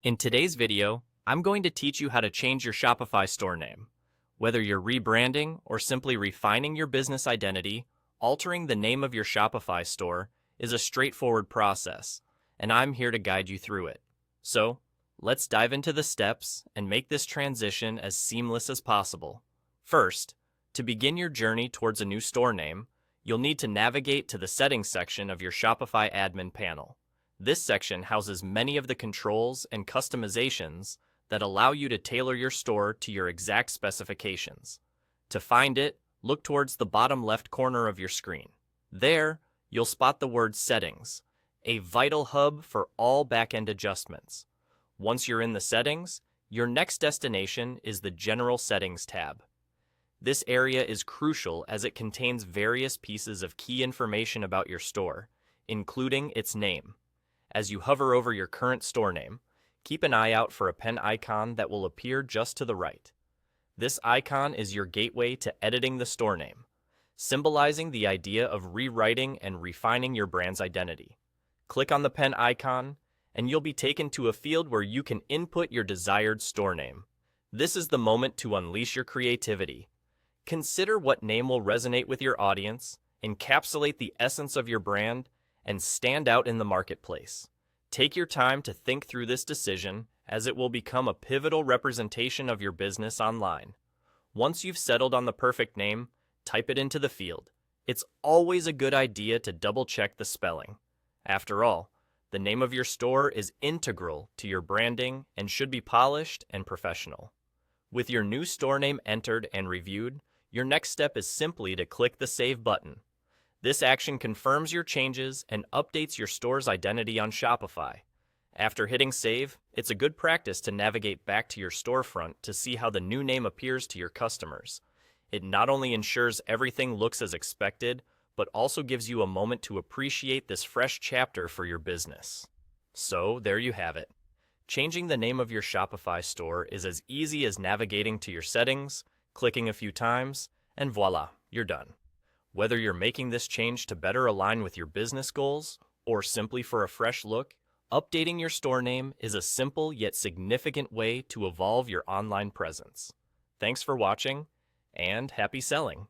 In today's video, I'm going to teach you how to change your Shopify store name. Whether you're rebranding or simply refining your business identity, altering the name of your Shopify store is a straightforward process, and I'm here to guide you through it. So, let's dive into the steps and make this transition as seamless as possible. First, to begin your journey towards a new store name, you'll need to navigate to the Settings section of your Shopify admin panel. This section houses many of the controls and customizations that allow you to tailor your store to your exact specifications. To find it, look towards the bottom left corner of your screen. There, you'll spot the word Settings, a vital hub for all back-end adjustments. Once you're in the settings, your next destination is the General Settings tab. This area is crucial as it contains various pieces of key information about your store, including its name. As you hover over your current store name, keep an eye out for a pen icon that will appear just to the right. This icon is your gateway to editing the store name, symbolizing the idea of rewriting and refining your brand's identity. Click on the pen icon, and you'll be taken to a field where you can input your desired store name. This is the moment to unleash your creativity. Consider what name will resonate with your audience, encapsulate the essence of your brand, and stand out in the marketplace. Take your time to think through this decision, as it will become a pivotal representation of your business online. Once you've settled on the perfect name, type it into the field. It's always a good idea to double-check the spelling. After all, the name of your store is integral to your branding and should be polished and professional. With your new store name entered and reviewed, your next step is simply to click the Save button. This action confirms your changes and updates your store's identity on Shopify. After hitting Save, it's a good practice to navigate back to your storefront to see how the new name appears to your customers. It not only ensures everything looks as expected, but also gives you a moment to appreciate this fresh chapter for your business. So, there you have it. Changing the name of your Shopify store is as easy as navigating to your settings, clicking a few times, and voila, you're done. Whether you're making this change to better align with your business goals, or simply for a fresh look, updating your store name is a simple yet significant way to evolve your online presence. Thanks for watching, and happy selling!